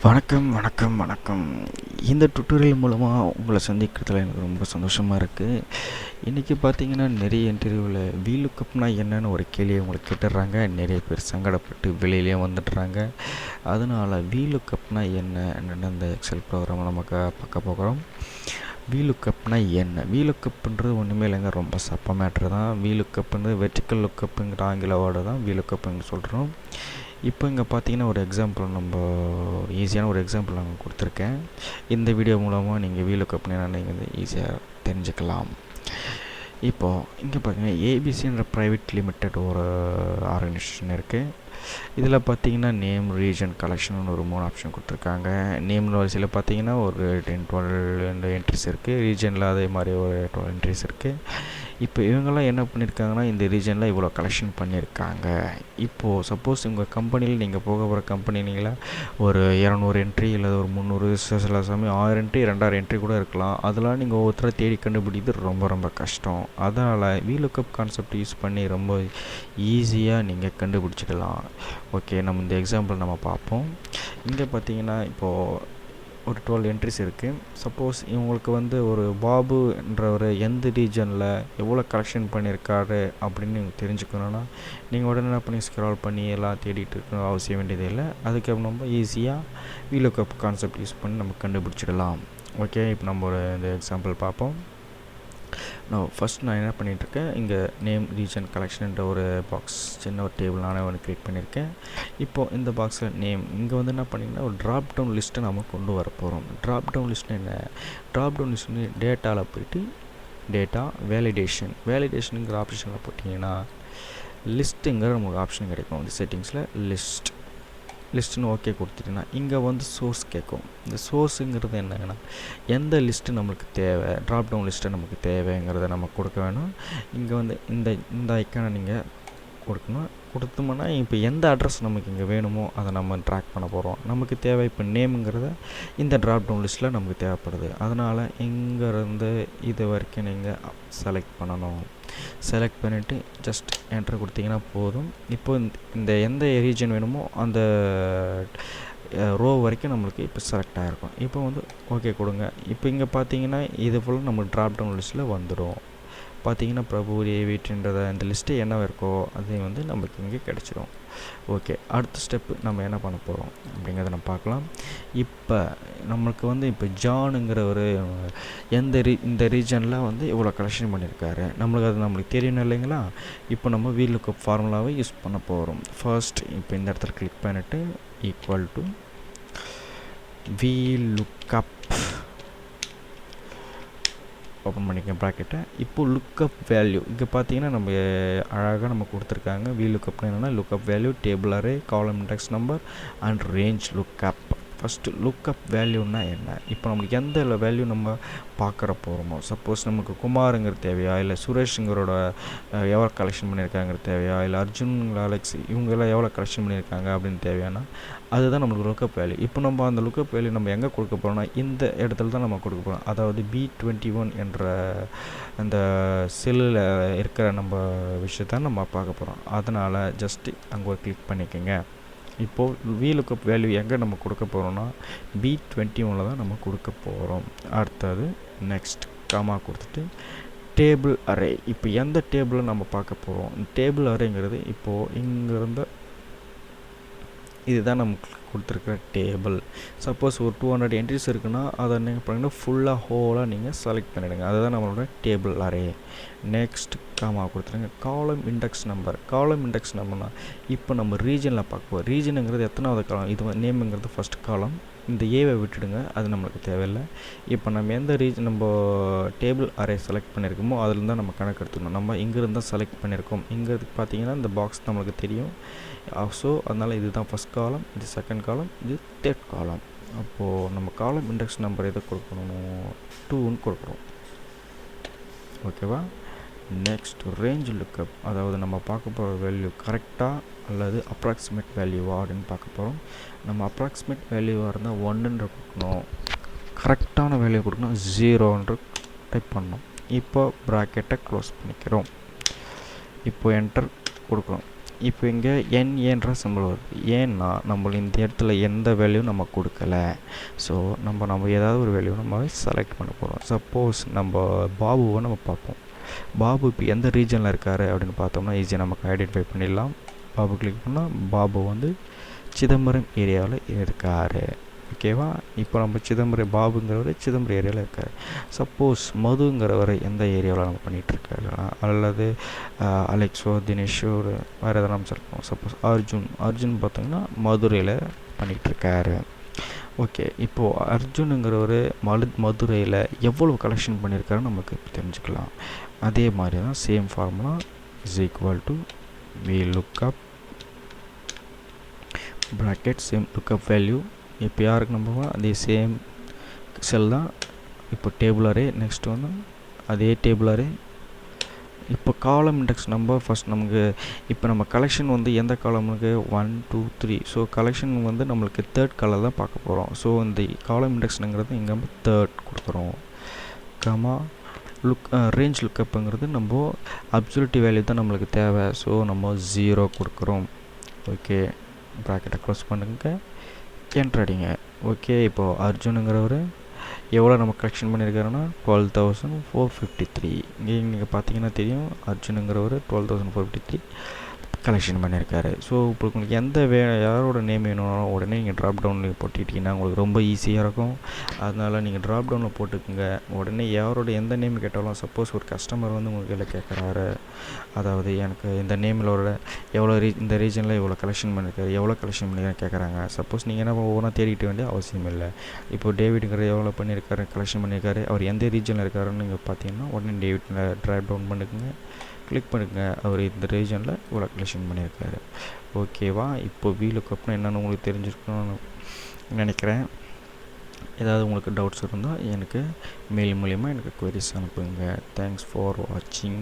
வணக்கம் வணக்கம் வணக்கம். இந்த டுட்டோரியல் மூலமாக உங்களை சந்திக்கிறதுல எனக்கு ரொம்ப சந்தோஷமாக இருக்குது. இன்றைக்கி பார்த்தீங்கன்னா நிறைய இன்டர்வியூவில் வீலுக்கப்னா என்னன்னு ஒரு கேள்வியை உங்களுக்கு கேட்டுடுறாங்க. நிறைய பேர் சங்கடப்பட்டு வெளியிலேயே வந்துடுறாங்க. அதனால் வீலுக்கப்னா என்னன்னு இந்த எக்ஸல் ப்ரோக்ராமை நமக்கு பார்க்க போகிறோம். வீலுக்கப்னா என்ன? வீலுக்கப்புன்றது ஒன்றுமே இல்லைங்க, ரொம்ப சப்ப மேட்ரு தான். வீலுக்கப்புன்றது வெர்டிக்கல் லுக்கப்புங்கிற ஆங்கில வேர்டு தான் வீலுக்கப்புன்னு சொல்கிறோம். இப்போ இங்கே பார்த்தீங்கன்னா ஒரு எக்ஸாம்பிள், நம்ம ஈஸியான ஒரு எக்ஸாம்பிள் நான் கொடுத்துருக்கேன். இந்த வீடியோ மூலமாக நீங்கள் வீலுக்கப்னா நீங்கள் வந்து ஈஸியாக தெரிஞ்சுக்கலாம். இப்போது இங்கே பார்த்தீங்கன்னா ஏபிசின்ற ப்ரைவேட் லிமிடெட் ஒரு ஆர்கனைசேஷன் இருக்குது. இதில் பார்த்தீங்கன்னா நேம், ரீஜன், கலெக்ஷன் ஒரு 3 ஆப்ஷன் கொடுத்துருக்காங்க. நேமில் வரிசையில் பார்த்தீங்கன்னா ஒரு 10-12 என்ட்ரிஸ் இருக்குது. ரீஜனில் அதே மாதிரி ஒரு 12 என்ட்ரிஸ் இருக்குது. இப்போ இவங்கெல்லாம் என்ன பண்ணியிருக்காங்கன்னா இந்த ரீஜனில் இவ்வளோ கலெக்ஷன் பண்ணியிருக்காங்க. இப்போது சப்போஸ் உங்கள் கம்பெனியில் நீங்கள் போக போகிற கம்பெனியில் ஒரு 200 என்ட்ரி இல்லை ஒரு 300, சில சமயம் 1000 என்ட்ரி 2000 என்ட்ரி கூட இருக்கலாம். அதெல்லாம் நீங்கள் ஒவ்வொருத்தரை தேடி கண்டுபிடிக்கிறது ரொம்ப ரொம்ப கஷ்டம். அதனால் வீலுக்கப் கான்செப்ட் யூஸ் பண்ணி ரொம்ப ஈஸியாக நீங்கள் கண்டுபிடிச்சிடலாம். ஓகே, நம்ம இந்த எக்ஸாம்பிள் நம்ம பார்ப்போம். இங்கே பார்த்தீங்கன்னா இப்போது ஒரு 12 என்ட்ரிஸ் இருக்குது. சப்போஸ் இவங்களுக்கு வந்து ஒரு பாபுன்றவர் எந்த ரீஜனில் எவ்வளோ கலெக்ஷன் பண்ணியிருக்காரு அப்படின்னு நீங்கள் தெரிஞ்சுக்கணுன்னா நீங்கள் உடனே என்ன பண்ணி ஸ்க்ரால் பண்ணி எல்லாம் தேடிட்டு இருக்க அவசியம் வேண்டியதே இல்லை. அதுக்கு நம்ம ஈஸியாக வீலுக்கப் கான்செப்ட் யூஸ் பண்ணி நம்ம கண்டுபிடிச்சிடலாம். ஓகே, இப்போ நம்ம ஒரு இந்த எக்ஸாம்பிள் பார்ப்போம். நான் என்ன பண்ணிகிட்ருக்கேன், இங்கே நேம், ரீஜன், கலெக்ஷன்ன்ற ஒரு பாக்ஸ், சின்ன ஒரு டேபிள் நானே ஒன்று க்ரியேட் பண்ணியிருக்கேன். இப்போது இந்த பாக்ஸில் நேம், இங்கே வந்து என்ன பண்ணிங்கன்னா ஒரு ட்ராப் டவுன் லிஸ்ட்டை நம்ம கொண்டு வர போகிறோம். ட்ராப் டவுன் லிஸ்ட்டு என்ன? ட்ராப் டவுன் லிஸ்ட் வந்து டேட்டாவில் போய்ட்டு டேட்டா வேலிடேஷனுங்கிற ஆப்ஷனில் போட்டிங்கன்னா லிஸ்ட்டுங்கிற நமக்கு ஆப்ஷன் கிடைக்கும். இந்த செட்டிங்ஸில் லிஸ்ட்டுன்னு ஓகே கொடுத்துட்டிங்கன்னா இங்கே வந்து சோர்ஸ் கேட்கும். இந்த சோர்ஸுங்கிறது என்னங்கன்னா எந்த லிஸ்ட்டு நம்மளுக்கு தேவை, ட்ராப் டவுன் லிஸ்ட்டு நமக்கு தேவைங்கிறத நம்ம கொடுக்க வேணும். இங்கே வந்து இந்த ஐக்கானை நீங்கள் கொடுத்தோம்னா இப்போ எந்த அட்ரஸ் நமக்கு இங்கே வேணுமோ அதை நம்ம ட்ராக் பண்ண போகிறோம். நமக்கு தேவை இப்போ நேமுங்கிறத இந்த ட்ராப் டவுன் லிஸ்ட்டில் நமக்கு தேவைப்படுது. அதனால் இங்கேருந்து இது வரைக்கும் நீங்கள் செலக்ட் பண்ணணும். செலக்ட் பண்ணிவிட்டு ஜஸ்ட் என்டர் கொடுத்தீங்கன்னா போதும். இப்போ இந்த எந்த ரீஜன் வேணுமோ அந்த ரோ வரைக்கும் நம்மளுக்கு இப்போ செலக்ட் ஆகிருக்கும். இப்போ வந்து ஓகே கொடுங்க. இப்போ இங்கே பார்த்தீங்கன்னா இது ஃபுல்லாக நம்ம ட்ராப் டவுன் லிஸ்ட்டில் வந்துடும். பார்த்தீங்கன்னா பிரபு, ஏவிட்ன்றத இந்த லிஸ்ட்டு என்ன இருக்கோ அது வந்து நமக்கு இங்கே கிடச்சிடும். ஓகே, அடுத்த ஸ்டெப்பு நம்ம என்ன பண்ண போகிறோம் அப்படிங்கிறத நம்ம பார்க்கலாம். இப்போ நம்மளுக்கு வந்து இப்போ ஜானுங்கிற ஒரு இந்த ரீஜனில் வந்து இவ்வளோ கலெக்ஷன் பண்ணியிருக்காரு, நம்மளுக்கு தெரியணும் இல்லைங்களா? இப்போ நம்ம வீலுக்கப் ஃபார்முலாவை யூஸ் பண்ண போகிறோம். ஃபர்ஸ்ட் இப்போ இந்த இடத்துல கிளிக் பண்ணிவிட்டு ஈக்குவல் டு வீலுக்கப் ஓப்பன் பண்ணிக்க ப்ராக்கெட்டை. இப்போது லுக்கப் வேல்யூ இங்கே பார்த்தீங்கன்னா நம்ம அழகாக நம்ம கொடுத்துருக்காங்க. வீலுக்கப்னா என்னென்னா lookup value, table array, column index number and range lookup. First lookup வேல்யூன்னா என்ன? இப்போ நம்மளுக்கு எந்த வேல்யூ நம்ம பார்க்குற போகிறோமோ, சப்போஸ் நமக்கு குமாருங்கிற தேவையா, இல்லை சுரேஷுங்கிறோட எவ்வளோ கலெக்ஷன் பண்ணியிருக்காங்கிற தேவையா, இல்லை அர்ஜுன், அலெக்ஸ் இவங்கெல்லாம் எவ்வளோ கலெக்ஷன் பண்ணியிருக்காங்க அப்படின்னு தேவையானா அதுதான் நம்மளுக்கு லுக்கப் வேல்யூ. இப்போ நம்ம அந்த லுக்கப் வேல்யூ நம்ம எங்கே கொடுக்க போகிறோம்னா இந்த இடத்துல தான் நம்ம கொடுக்க போகிறோம். அதாவது B21 என்ற அந்த செல்லில் இருக்கிற நம்ம விஷயத்த நம்ம பார்க்க போகிறோம். அதனால் ஜஸ்ட்டு அங்கே ஒரு கிளிக் பண்ணிக்கோங்க. இப்போது வீலுக்கப் வேல்யூ எங்கே நம்ம கொடுக்க போகிறோம்னா B21 தான் நம்ம கொடுக்க போகிறோம். அடுத்தது நெக்ஸ்ட் காமா கொடுத்துட்டு டேபிள் அரே. இப்போ எந்த டேபிளை நம்ம பார்க்க போகிறோம்? டேபிள் அரேங்கிறது இப்போது இங்கேருந்து இதுதான் நமக்கு கொடுத்துருக்குற டேபிள். சப்போஸ் ஒரு 200 என்ட்ரிஸ் இருக்குன்னா அதை நீங்கள் பண்ணிங்கன்னா ஃபுல்லாக ஹோலாக நீங்கள் செலக்ட் பண்ணிவிடுங்க. அதுதான் நம்மளோட டேபிள் அரே. நெக்ஸ்ட் காமா கொடுத்துருங்க. காலம் இண்டெக்ஸ் நம்பர்னால் இப்போ நம்ம ரீஜனில் பார்க்குவோம். ரீஜனுங்கிறது எத்தனாவது காலம்? இது நேமுங்கிறது ஃபஸ்ட் காலம். இந்த ஏவை விட்டுடுங்க, அது நம்மளுக்கு தேவையில்லை. இப்போ நம்ம எந்த நம்ம டேபிள் அரே செலக்ட் பண்ணியிருக்கோமோ அதில் தான் நம்ம கணக்கு எடுத்துக்கணும். நம்ம இங்கேருந்து தான் செலக்ட் பண்ணியிருக்கோம். இங்கே பார்த்தீங்கன்னா இந்த பாக்ஸ் நம்மளுக்கு தெரியும். ஸோ அதனால் இது தான் ஃபஸ்ட் காலம், இது செகண்ட் காலம், இது தேர்ட் காலம். அப்போது நம்ம காலம் இண்டெக்ஸ் நம்பர் எதை கொடுக்கணும்? 2ன்னு கொடுக்குறோம். ஓகேவா? நெக்ஸ்ட் ரேஞ்ச் லுக்கப், அதாவது நம்ம பார்க்க போகிற வேல்யூ கரெக்டாக அல்லது அப்ராக்சிமேட் வேல்யூவா அப்படின்னு பார்க்க போகிறோம். நம்ம அப்ராக்சிமேட் வேல்யூவாக இருந்தால் 1ன்ற கொடுக்கணும், கரெக்டான வேல்யூ கொடுக்கணும் 0ன்ற டைப் பண்ணணும். இப்போ ப்ராக்கெட்டை க்ளோஸ் பண்ணிக்கிறோம். இப்போ என்டர் கொடுக்குறோம். இப்போ இங்கே என்ற சிம்பிள் வருது. ஏன்னா நம்ம இந்த இடத்துல எந்த வேல்யூ நம்ம கொடுக்கல. ஸோ நம்ம ஏதாவது ஒரு வேல்யூ நம்ம செலக்ட் பண்ண போகிறோம். சப்போஸ் நம்ம பாபுவை நம்ம பார்ப்போம். பாபு இப்போ எந்த ரீஜனில் இருக்கார் அப்படின்னு பார்த்தோம்னா ஈஸியாக நமக்கு ஐடென்டிஃபை பண்ணிடலாம். பாபு கிளிக் பண்ணால் பாபு வந்து சிதம்பரம் ஏரியாவில் இருக்கார். ஓகேவா? இப்போ நம்ம சிதம்பரம் பாபுங்கிறவர் சிதம்பரம் ஏரியாவில் இருக்கார். சப்போஸ் மதுங்கிறவர் எந்த ஏரியாவில் நம்ம பண்ணிகிட்ருக்காரு, அல்லது அலெக்ஸோ தினேஷோ வேறு எதனா நம்ம சொல்லுவோம். சப்போஸ் அர்ஜுன் பார்த்தோங்கன்னா மதுரையில் பண்ணிகிட்ருக்காரு. ஓகே, இப்போது அர்ஜுனுங்கிறவர் மதுரையில் எவ்வளோ கலெக்ஷன் பண்ணியிருக்காருன்னு நமக்கு தெரிஞ்சுக்கலாம். அதே மாதிரி தான் same formula is equal to we look up bracket same lookup value. இப்போ யாருக்கு நம்ம அதே சேம் செல் தான். இப்போ டேபிள் அரே, நெக்ஸ்ட் வந்து அதே டேபிள் அரே. இப்போ காலம் இண்டெக்ஸ் நம்பர் ஃபஸ்ட் நமக்கு இப்போ நம்ம கலெக்ஷன் வந்து எந்த காலமுக்கு 1 2 3. ஸோ கலெக்ஷன் வந்து நம்மளுக்கு தேர்ட் காலம் தான் பார்க்க போகிறோம். ஸோ இந்த காலம் இண்டெக்ஸ்னுங்கிறது இங்கே நம்ம தேர்ட் கொடுக்குறோம். கமா ரேஞ்ச் லுக்கப்புங்கிறது நம்ம அப்சல்யூட்டிவ் வேல்யூ தான் நம்மளுக்கு தேவை. ஸோ நம்ம 0 கொடுக்குறோம். ஓகே, ப்ராக்கெட்டை க்ளோஸ் பண்ணுங்க, என்ட்ரு அடிங்க. ஓகே, இப்போது அர்ஜுனுங்கிறவர் எவ்வளோ நம்ம கலெக்ஷன் பண்ணியிருக்காருன்னா 12,453. இங்கே நீங்கள் பார்த்தீங்கன்னா தெரியும், அர்ஜுனுங்கிறவர் 12,453 கலெக்ஷன் பண்ணியிருக்காரு. ஸோ இப்போ உங்களுக்கு எந்த யாரோட நேம் வேணும்னாலும் உடனே நீங்கள் ட்ராப் டவுனில் போட்டுக்கிட்டிங்கன்னா உங்களுக்கு ரொம்ப ஈஸியாக இருக்கும். அதனால் நீங்கள் ட்ராப் டவுனில் போட்டுக்கோங்க. உடனே யாரோட எந்த நேம் கேட்டாலும், சப்போஸ் ஒரு கஸ்டமர் வந்து உங்களுக்கு கையில் கேட்குறாரு, அதாவது எனக்கு இந்த நேமிலோட எவ்வளோ இந்த ரீஜனில் எவ்வளோ கலெக்ஷன் பண்ணியிருக்காரு, எவ்வளோ கலெக்ஷன் பண்ணியிருக்காரு கேட்குறாங்க. சப்போஸ் நீங்கள் என்ன ஒவ்வொன்றா தேடிட்டு வேண்டிய அவசியம் இல்லை. இப்போ டேவிடுங்கிற எவ்வளோ பண்ணியிருக்காரு, கலெக்ஷன் பண்ணியிருக்காரு, அவர் எந்த ரீஜனில் இருக்காருன்னு நீங்கள் பார்த்தீங்கன்னா உடனே டேவிட்டில் ட்ராப் டவுன் பண்ணிக்கோங்க, கிளிக் பண்ணுங்க, அவர் இந்த ரீஜனில் இவ்வளோ கலெக்ஷன் பண்ணியிருக்காரு. ஓகேவா? இப்போ VLOOKUPனா என்னென்னு உங்களுக்கு தெரிஞ்சிருக்கணும்னு நினைக்கிறேன். ஏதாவது உங்களுக்கு டவுட்ஸ் இருந்தால் எனக்கு மெயில் மூலிமா எனக்கு குவரிஸ் அனுப்புங்க. தேங்க்ஸ் ஃபார் வாட்சிங்.